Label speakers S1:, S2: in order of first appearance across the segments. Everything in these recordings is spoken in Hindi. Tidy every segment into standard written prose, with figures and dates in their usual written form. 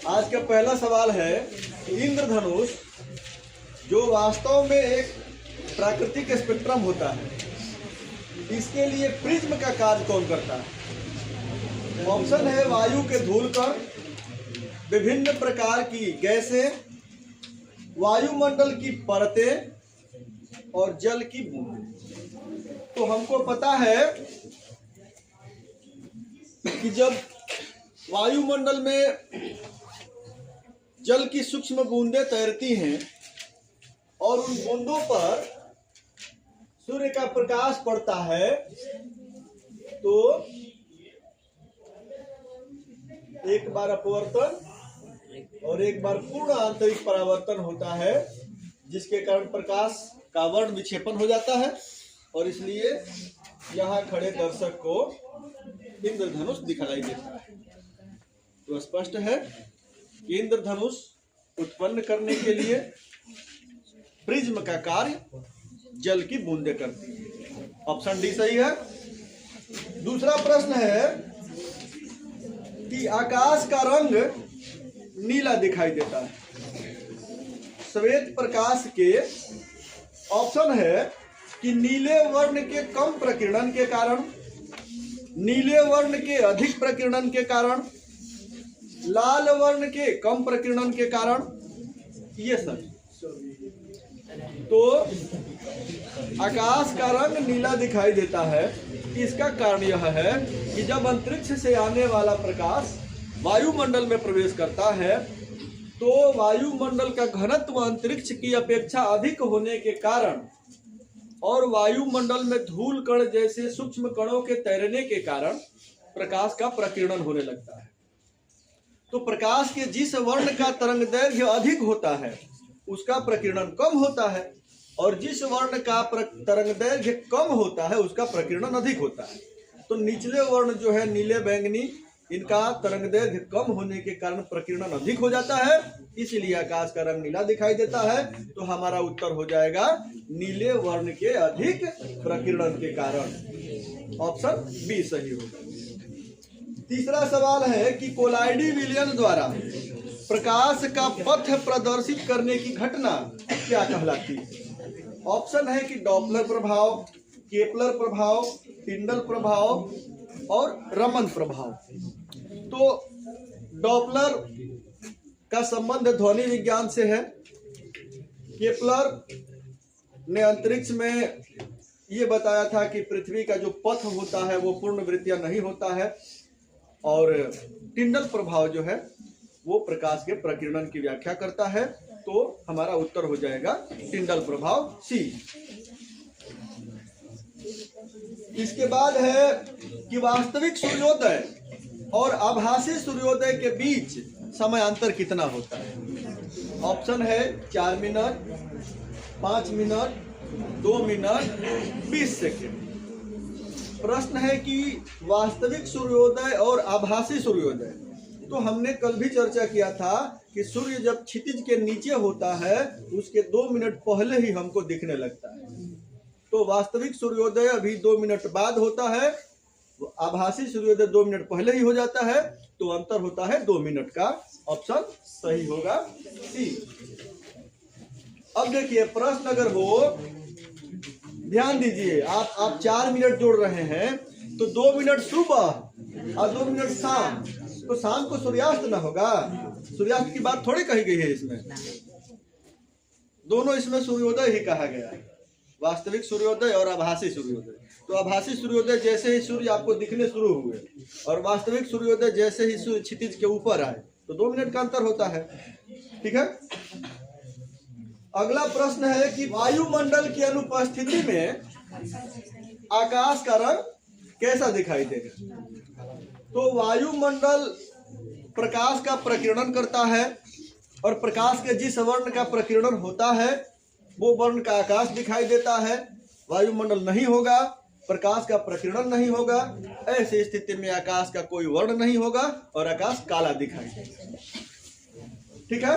S1: आज का पहला सवाल है कि इंद्रधनुष जो वास्तव में एक प्राकृतिक स्पेक्ट्रम होता है, इसके लिए प्रिज्म का कार्य कौन करता है? ऑप्शन है वायु के धूलकण, विभिन्न प्रकार की गैसें, वायुमंडल की परतें और जल की बूंदें। तो हमको पता है कि जब वायुमंडल में जल की सूक्ष्म बूंदें तैरती हैं और उन बूंदों पर सूर्य का प्रकाश पड़ता है तो एक बार अपवर्तन और एक बार पूर्ण आंतरिक परावर्तन होता है, जिसके कारण प्रकाश का वर्ण विक्षेपण हो जाता है और इसलिए यहाँ खड़े दर्शक को इंद्रधनुष दिखाई देता है। तो स्पष्ट है कि इंद्रधनुष उत्पन्न करने के लिए प्रिज्म का कार्य जल की बूंदें करती है। ऑप्शन डी सही है। दूसरा प्रश्न है कि आकाश का रंग नीला दिखाई देता है। श्वेत प्रकाश के ऑप्शन है कि नीले वर्ण के कम प्रकीर्णन के कारण, नीले वर्ण के अधिक प्रकीर्णन के कारण, लाल वर्ण के कम प्रकीर्णन के कारण, ये सब। तो आकाश का रंग नीला दिखाई देता है। इसका कारण यह है कि जब अंतरिक्ष से आने वाला प्रकाश वायुमंडल में प्रवेश करता है तो वायुमंडल का घनत्व अंतरिक्ष की अपेक्षा अधिक होने के कारण और वायुमंडल में धूल कण जैसे सूक्ष्म कणों के तैरने के कारण प्रकाश का प्रकीर्णन होने लगता है। तो प्रकाश के जिस वर्ण का तरंगदैर्घ्य अधिक होता है उसका प्रकीर्णन कम होता है और जिस वर्ण का तरंगदैर्घ्य कम होता है उसका प्रकीर्णन अधिक होता है। तो निचले वर्ण जो है नीले बैंगनी, इनका तरंगदैर्घ्य कम होने के कारण प्रकीर्णन अधिक हो जाता है, इसलिए आकाश का रंग नीला दिखाई देता है। तो हमारा उत्तर हो जाएगा नीले वर्ण के अधिक प्रकीर्णन के कारण। ऑप्शन बी सही होगा। तीसरा सवाल है कि कोलाइडी विलयन द्वारा प्रकाश का पथ प्रदर्शित करने की घटना क्या कहलाती है? ऑप्शन है कि डॉपलर प्रभाव, केपलर प्रभाव, टिंडल प्रभाव और रमन प्रभाव। तो डॉपलर का संबंध ध्वनि विज्ञान से है। केपलर ने अंतरिक्ष में ये बताया था कि पृथ्वी का जो पथ होता है वो पूर्ण वृत्तीय नहीं होता है और टिंडल प्रभाव जो है वो प्रकाश के प्रकीर्णन की व्याख्या करता है। तो हमारा उत्तर हो जाएगा टिंडल प्रभाव सी। इसके बाद है कि वास्तविक सूर्योदय और आभासी सूर्योदय के बीच समयांतर कितना होता है? ऑप्शन है 4 मिनट, 5 मिनट, 2 मिनट, 20 सेकेंड। प्रश्न है कि वास्तविक सूर्योदय और आभासी सूर्योदय, तो हमने कल भी चर्चा किया था कि सूर्य जब क्षितिज के नीचे होता है उसके 2 मिनट पहले ही हमको दिखने लगता है। तो वास्तविक सूर्योदय अभी 2 मिनट बाद होता है, आभासी सूर्योदय 2 मिनट पहले ही हो जाता है। तो अंतर होता है 2 मिनट का। ऑप्शन सही होगा सी। अब देखिए प्रश्न अगर हो, ध्यान दीजिए, आप 4 मिनट जोड़ रहे हैं तो 2 मिनट सुबह और 2 मिनट शाम, तो शाम को सूर्यास्त ना होगा? सूर्यास्त की बात थोड़ी कही गई है इसमें, दोनों इसमें सूर्योदय ही कहा गया है, वास्तविक सूर्योदय और आभासी सूर्योदय। तो आभासी सूर्योदय जैसे ही सूर्य आपको दिखने शुरू हुए और वास्तविक सूर्योदय जैसे ही सूर्य क्षितिज के ऊपर आए तो 2 मिनट का अंतर होता है। ठीक है। अगला प्रश्न है कि वायुमंडल की अनुपस्थिति में आकाश का रंग कैसा दिखाई देगा? तो वायुमंडल प्रकाश का प्रकीर्णन करता है और प्रकाश के जिस वर्ण का प्रकीर्णन होता है वो वर्ण का आकाश दिखाई देता है। वायुमंडल नहीं होगा, प्रकाश का प्रकीर्णन नहीं होगा, ऐसी स्थिति में आकाश का कोई वर्ण नहीं होगा और आकाश काला दिखाई देगा। ठीक है।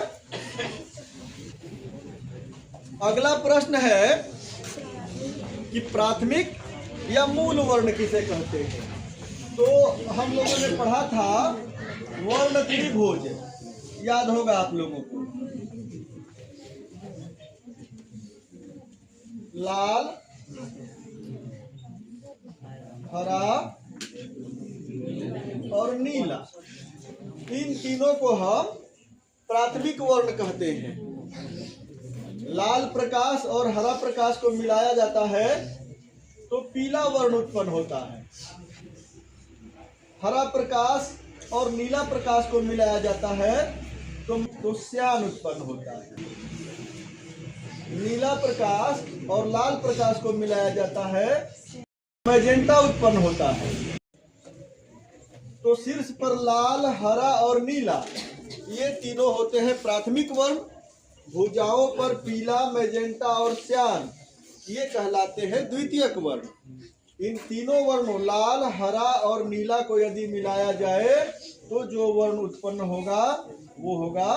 S1: अगला प्रश्न है कि प्राथमिक या मूल वर्ण किसे कहते हैं? तो हम लोगों ने पढ़ा था वर्ण त्रिभुज, याद होगा आप लोगों को। लाल, हरा और नीला, इन तीनों को हम प्राथमिक वर्ण कहते हैं। लाल प्रकाश और हरा प्रकाश को मिलाया जाता है तो पीला वर्ण उत्पन्न होता है। हरा प्रकाश और नीला प्रकाश को मिलाया जाता है तो श्यान उत्पन्न होता है। नीला प्रकाश और लाल प्रकाश को मिलाया जाता है मैजेंटा उत्पन्न होता है। तो शीर्ष पर लाल, हरा और नीला ये तीनों होते हैं प्राथमिक वर्ण। भुजाओं पर पीला, मैजेंटा और श्यान ये कहलाते हैं द्वितीयक वर्ण। इन तीनों वर्णों लाल, हरा और नीला को यदि मिलाया जाए तो जो वर्ण उत्पन्न होगा वो होगा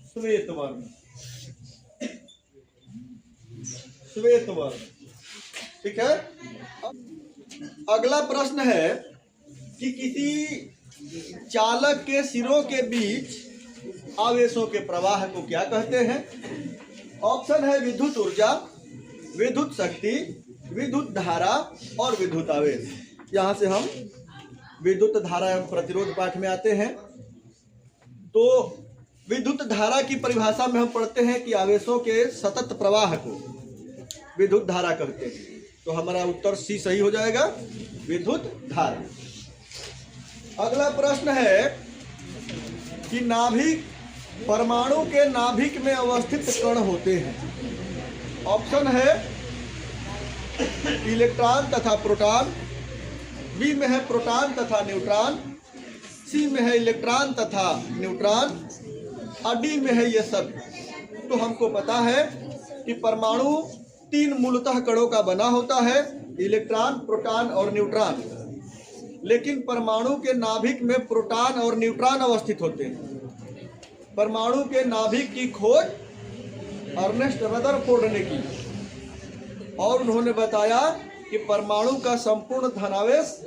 S1: श्वेत वर्ण। श्वेत वर्ण, ठीक है। अगला प्रश्न है कि किसी चालक के सिरों के बीच आवेशों के प्रवाह को क्या कहते हैं? ऑप्शन है विद्युत ऊर्जा, विद्युत शक्ति, विद्युत धारा और विद्युत आवेश। यहाँ से हम विद्युत धारा एवं प्रतिरोध पाठ में आते हैं। तो विद्युत धारा की परिभाषा में हम पढ़ते हैं कि आवेशों के सतत प्रवाह को विद्युत धारा कहते हैं। तो हमारा उत्तर सी सही हो जाएगा, विद्युत धारा। अगला प्रश्न है कि नाभिक, परमाणु के नाभिक में अवस्थित कण होते हैं। ऑप्शन है इलेक्ट्रॉन तथा प्रोटॉन, बी में है प्रोटॉन तथा न्यूट्रॉन, सी में है इलेक्ट्रॉन तथा न्यूट्रॉन और डी में है ये सब। तो हमको पता है कि परमाणु तीन मूलतः कणों का बना होता है, इलेक्ट्रॉन, प्रोटॉन और न्यूट्रॉन। लेकिन परमाणु के नाभिक में प्रोटॉन और न्यूट्रॉन अवस्थित होते हैं। परमाणु के नाभिक की खोज अर्नेस्ट रदरफोर्ड ने की और उन्होंने बताया कि परमाणु का संपूर्ण धनावेश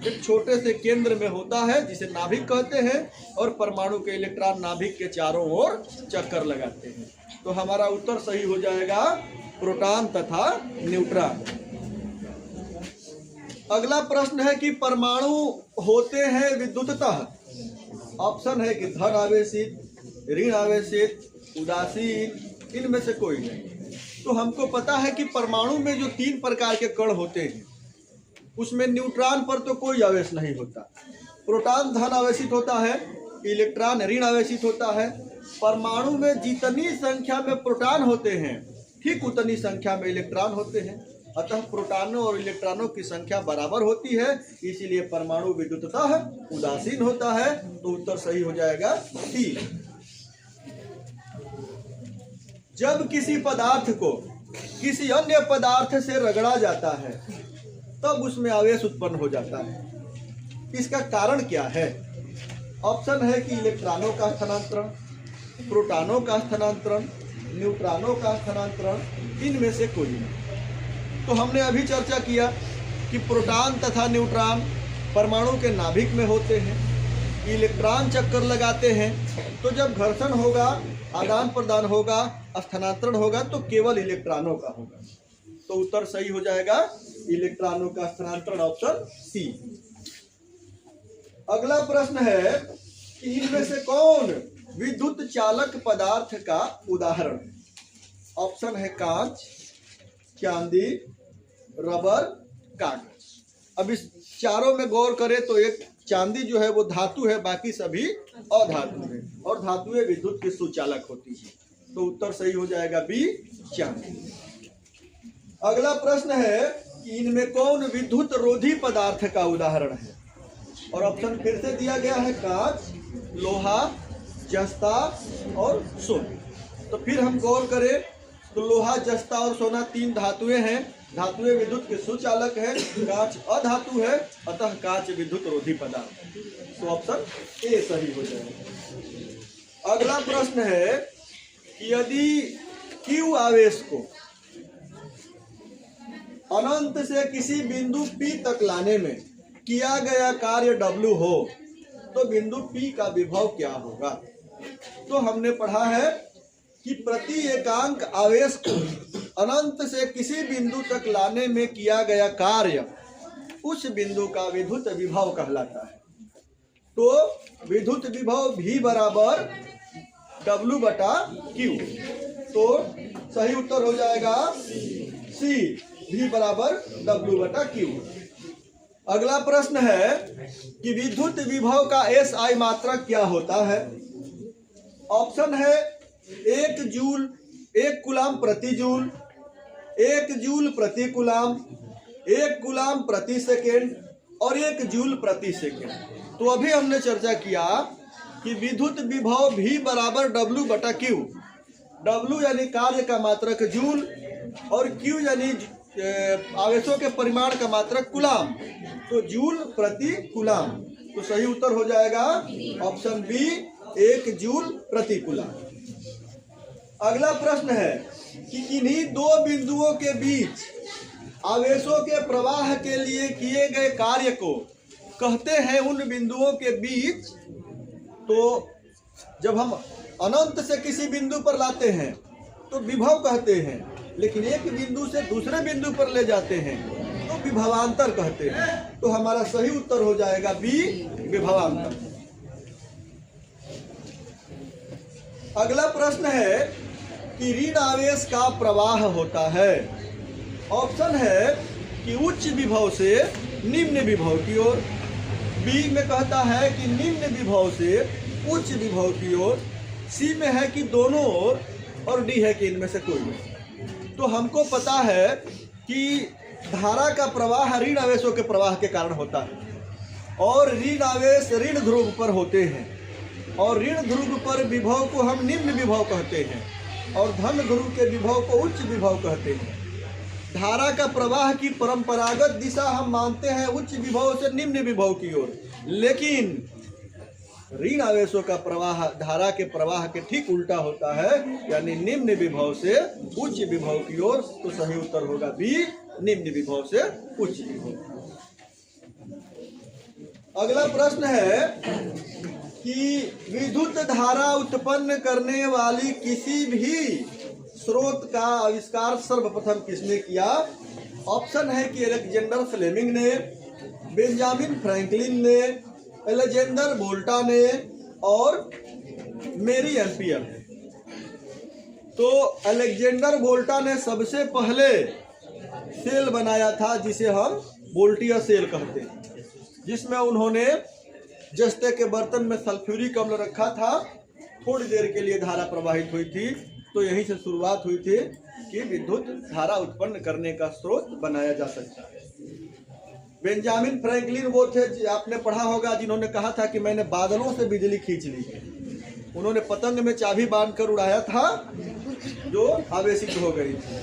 S1: एक छोटे से केंद्र में होता है जिसे नाभिक कहते हैं और परमाणु के इलेक्ट्रॉन नाभिक के चारों ओर चक्कर लगाते हैं। तो हमारा उत्तर सही हो जाएगा प्रोटॉन तथा न्यूट्रॉन। अगला प्रश्न है कि परमाणु होते हैं विद्युततः। ऑप्शन है कि धन आवेशित, ऋण आवेशित, उदासीन, इनमें से कोई नहीं। तो हमको पता है कि परमाणु में जो तीन प्रकार के कण होते हैं उसमें न्यूट्रॉन पर तो कोई आवेश नहीं होता, प्रोटॉन धन आवेशित होता है, इलेक्ट्रॉन ऋण आवेशित होता है। परमाणु में जितनी संख्या में प्रोटॉन होते हैं ठीक उतनी संख्या में इलेक्ट्रॉन होते हैं, अतः प्रोटॉनों और इलेक्ट्रॉनों की संख्या बराबर होती है, इसीलिए परमाणु विद्युततः उदासीन होता है। तो उत्तर सही हो जाएगा डी। जब किसी पदार्थ को किसी अन्य पदार्थ से रगड़ा जाता है तब उसमें आवेश उत्पन्न हो जाता है। इसका कारण क्या है? ऑप्शन है कि इलेक्ट्रॉनों का स्थानांतरण, प्रोटॉनों का स्थानांतरण, न्यूट्रॉनों का स्थानांतरण, इनमें से कोई नहीं। तो हमने अभी चर्चा किया कि प्रोटॉन तथा न्यूट्रॉन परमाणु के नाभिक में होते हैं, इलेक्ट्रॉन चक्कर लगाते हैं। तो जब घर्षण होगा, आदान प्रदान होगा, स्थानांतरण होगा तो केवल इलेक्ट्रॉनों का होगा। तो उत्तर सही हो जाएगा इलेक्ट्रॉनों का स्थानांतरण, ऑप्शन सी। अगला प्रश्न है कि इनमें से कौन विद्युत चालक पदार्थ का उदाहरण है? ऑप्शन है कांच, चांदी, रबर, कागज। अब इस चारों में गौर करें तो एक चांदी जो है वो धातु है, बाकी सभी अधातु है और धातुएं विद्युत की सुचालक होती है। तो उत्तर सही हो जाएगा बी, चांदी। अगला प्रश्न है कि इनमें कौन विद्युत रोधी पदार्थ का उदाहरण है? और ऑप्शन फिर से दिया गया है कांच, लोहा, जस्ता और सोना। तो फिर हम गौर करें तो लोहा, जस्ता और सोना तीन धातुएं हैं, धातुएं विद्युत के सुचालक है, कांच अधातु है, अतः कांच विद्युत रोधी पदार्थ। तो ऑप्शन ए सही हो जाएगा। अगला प्रश्न है कि यदि Q आवेश को अनंत से किसी बिंदु P तक लाने में किया गया कार्य W हो तो बिंदु P का विभव क्या होगा? तो हमने पढ़ा है कि प्रति एकांक आवेश को अनंत से किसी बिंदु तक लाने में किया गया कार्य उस बिंदु का विद्युत विभव कहलाता है। तो विद्युत विभव V बराबर W बटा Q। तो सही उत्तर हो जाएगा C, V बराबर W बटा Q। अगला प्रश्न है कि विद्युत विभव का SI मात्रक क्या होता है। ऑप्शन है 1 जूल, 1 कूलाम प्रति जूल, 1 जूल प्रति कूलाम, 1 कूलाम प्रति सेकेंड और 1 जूल प्रति सेकेंड। तो अभी हमने चर्चा किया कि विद्युत विभव V बराबर W बटा Q। W यानी कार्य का मात्रक जूल और Q यानी आवेशों के परिमाण का मात्रक कूलाम, तो जूल प्रति कूलाम। तो सही उत्तर हो जाएगा ऑप्शन बी 1 जूल प्रति कूलाम। अगला प्रश्न है कि किन्हीं दो बिंदुओं के बीच आवेशों के प्रवाह के लिए किए गए कार्य को कहते हैं उन बिंदुओं के बीच। तो जब हम अनंत से किसी बिंदु पर लाते हैं तो विभव कहते हैं, लेकिन एक बिंदु से दूसरे बिंदु पर ले जाते हैं तो विभवांतर कहते हैं। तो हमारा सही उत्तर हो जाएगा बी, विभवांतर। अगला प्रश्न है कि ऋण आवेश का प्रवाह होता है। ऑप्शन है कि उच्च विभव से निम्न विभव की ओर, बी में कहता है कि निम्न विभव से उच्च विभव की ओर, सी में है कि दोनों ओर और डी है कि इनमें से कोई नहीं। तो हमको पता है कि धारा का प्रवाह ऋण आवेशों के प्रवाह के कारण होता है और ऋण आवेश ऋण ध्रुव पर होते हैं और ऋण ध्रुव पर विभव को हम निम्न विभव कहते हैं और धन ध्रुव के विभव को उच्च विभव कहते हैं। धारा का प्रवाह की परंपरागत दिशा हम मानते हैं उच्च विभव से निम्न विभव की ओर, लेकिन ऋण आवेशों का प्रवाह धारा के प्रवाह के ठीक उल्टा होता है, यानी निम्न विभव से उच्च विभव की ओर। तो सही उत्तर होगा बी, निम्न विभव से उच्च विभव। अगला प्रश्न है कि विद्युत धारा उत्पन्न करने वाली किसी भी स्रोत का आविष्कार सर्वप्रथम किसने किया। ऑप्शन है कि अलेक्जेंडर फ्लेमिंग ने, बेंजामिन फ्रैंकलिन ने, अलेक्जेंडर वोल्टा ने और मेरी एम्पियर ने। तो अलेक्जेंडर वोल्टा ने सबसे पहले सेल बनाया था जिसे हम वोल्टियर सेल कहते हैं, जिसमें उन्होंने जस्ते के बर्तन में सल्फ्यूरिक अम्ल रखा था, थोड़ी देर के लिए धारा प्रवाहित हुई थी। तो यहीं से शुरुआत हुई थी कि विद्युत धारा उत्पन्न करने का स्रोत बनाया जा सकता है। बेंजामिन फ्रैंकलिन वो थे, आपने पढ़ा होगा, जिन्होंने कहा था कि मैंने बादलों से बिजली खींच ली है। उन्होंने पतंग में चाबी बांधकर उड़ाया था जो आवेशित हो गई थी।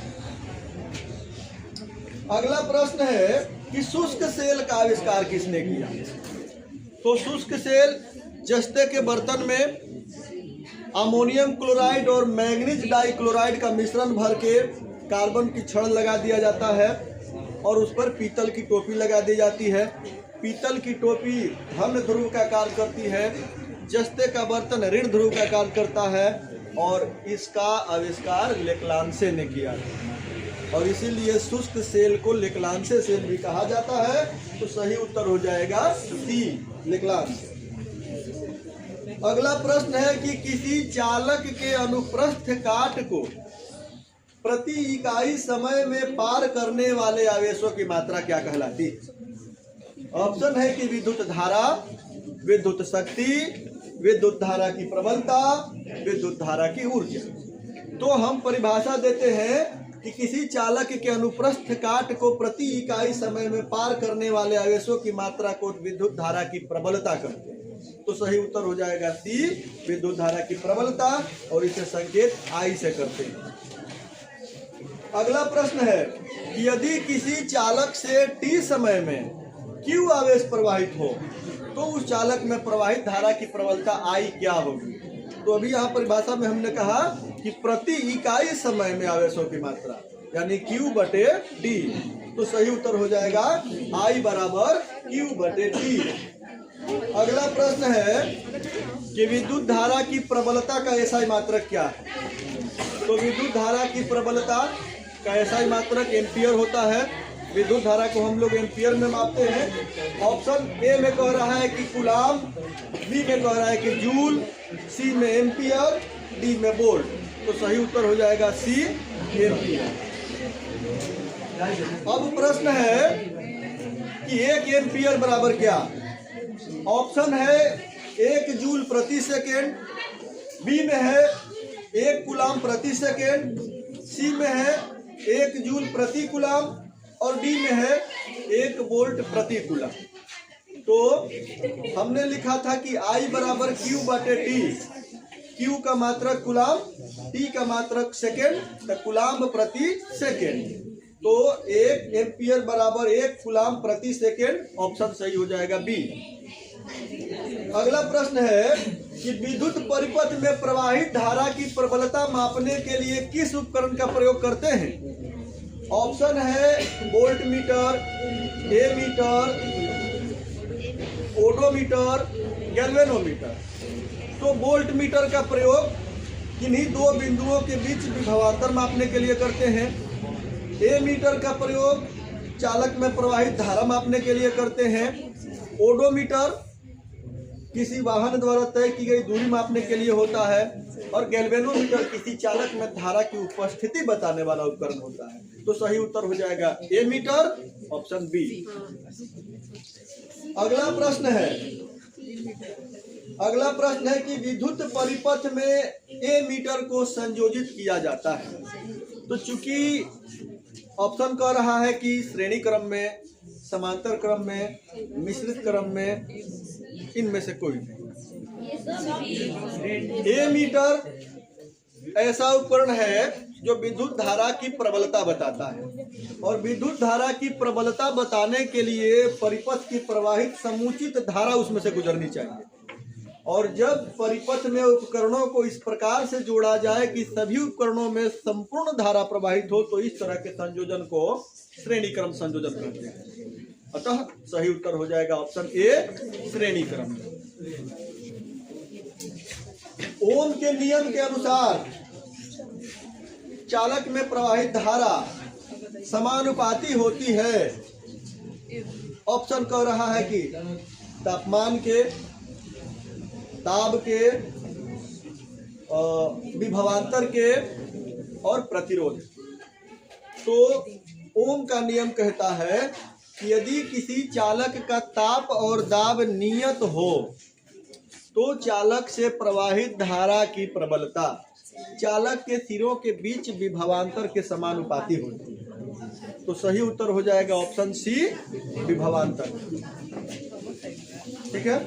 S1: अगला प्रश्न है कि शुष्क सेल का आविष्कार किसने किया। तो शुष्क सेल जस्ते के बर्तन में अमोनियम क्लोराइड और मैंगनीज डाइक्लोराइड का मिश्रण भर के कार्बन की छड़ लगा दिया जाता है और उस पर पीतल की टोपी लगा दी जाती है। पीतल की टोपी धन ध्रुव का कार्य करती है, जस्ते का बर्तन ऋण ध्रुव का कार्य करता है और इसका आविष्कार लेक्लांसे ने किया और इसीलिए शुष्क सेल को लेक्लांसे सेल भी कहा जाता है। तो सही उत्तर हो जाएगा सी, लेक्लांसे। अगला प्रश्न है कि किसी चालक के अनुप्रस्थ काट को प्रति इकाई समय में पार करने वाले आवेशों की मात्रा क्या कहलाती है। ऑप्शन है कि विद्युत धारा, विद्युत शक्ति, विद्युत धारा की प्रबलता, विद्युत धारा की ऊर्जा। तो हम परिभाषा देते हैं कि किसी चालक के अनुप्रस्थ काट को प्रति इकाई समय में पार करने वाले आवेशों की मात्रा को विद्युत धारा की प्रबलता कहते हैं। तो सही उत्तर हो जाएगा सी, विद्युत धारा की प्रबलता, और इसे संकेत आई से करते हैं। अगला प्रश्न है कि यदि किसी चालक से टी समय में Q आवेश प्रवाहित हो तो उस चालक में प्रवाहित धारा की प्रबलता I क्या होगी। तो अभी यहाँ परिभाषा में हमने कहा कि प्रति इकाई समय में आवेशों की मात्रा यानी Q बटे D। तो सही उत्तर हो जाएगा I बराबर Q बटे D। अगला प्रश्न है कि विद्युत धारा की प्रबलता का एसआई मात्रक क्या है। तो विद्युत धारा की प्रबलता का एसआई मात्रक एम्पियर होता है। विद्युत धारा को हम लोग एम्पियर में मापते हैं। ऑप्शन ए में कह रहा है कि कूलाम, बी में कह रहा है कि जूल, सी में एम्पियर, डी में वोल्ट। तो सही उत्तर हो जाएगा सी, एम्पियर। अब प्रश्न है कि 1 एम्पियर बराबर क्या। ऑप्शन है 1 जूल प्रति सेकेंड, बी में है 1 कूलाम प्रति सेकेंड, सी में है 1 जूल प्रति कूलाम और डी में है 1 वोल्ट प्रति कूलाम। तो हमने लिखा था कि I बराबर Q बटे T। Q का मात्रक कूलाम, T का मात्रक सेकेंड, तो कूलाम प्रति सेकेंड। तो 1 एम्पियर बराबर 1 कूलाम प्रति सेकेंड। ऑप्शन सही हो जाएगा बी। अगला प्रश्न है कि विद्युत परिपथ में प्रवाहित धारा की प्रबलता मापने के लिए किस उपकरण का प्रयोग करते हैं। ऑप्शन है volt meter, ammeter, odometer, galvanometer. तो वोल्ट मीटर का प्रयोग किन्हीं 2 बिंदुओं के बीच विभवांतर मापने के लिए करते हैं। एमीटर का प्रयोग चालक में प्रवाहित धारा मापने के लिए करते हैं। ओडोमीटर किसी वाहन द्वारा तय की गई दूरी मापने के लिए होता है। और गैल्वेनोमीटर किसी चालक में धारा की उपस्थिति बताने वाला उपकरण होता है। तो सही उत्तर हो जाएगा एमीटर, ऑप्शन बी। अगला प्रश्न है कि विद्युत परिपथ में एमीटर को संयोजित किया जाता है। तो चूंकि ऑप्शन कह रहा है कि श्रेणी क्रम में, समांतर क्रम में, मिश्रित क्रम में, इनमें से कोई नहीं। एमीटर ऐसा उपकरण है जो विद्युत धारा की प्रबलता बताता है। और विद्युत धारा की प्रबलता बताने के लिए परिपथ की प्रवाहित समुचित धारा उसमें से गुजरनी चाहिए। और जब परिपथ में उपकरणों को इस प्रकार से जोड़ा जाए कि सभी उपकरणों में संपूर्ण धारा प्रवाहित हो, तो इस तरह के संयोजन को श्रेणी क्रम संयोजन कहते हैं। अतः सही उत्तर हो जाएगा ऑप्शन ए, श्रेणी क्रम। ओम के नियम के अनुसार चालक में प्रवाहित धारा समानुपाती होती है। ऑप्शन कह रहा है कि तापमान के, दाब के, विभवांतर के और प्रतिरोध। तो ओम का नियम कहता है कि यदि किसी चालक का ताप और दाब नियत हो तो चालक से प्रवाहित धारा की प्रबलता चालक के सिरों के बीच विभवांतर के समानुपाती होती है। तो सही उत्तर हो जाएगा ऑप्शन सी, विभवांतर। ठीक है।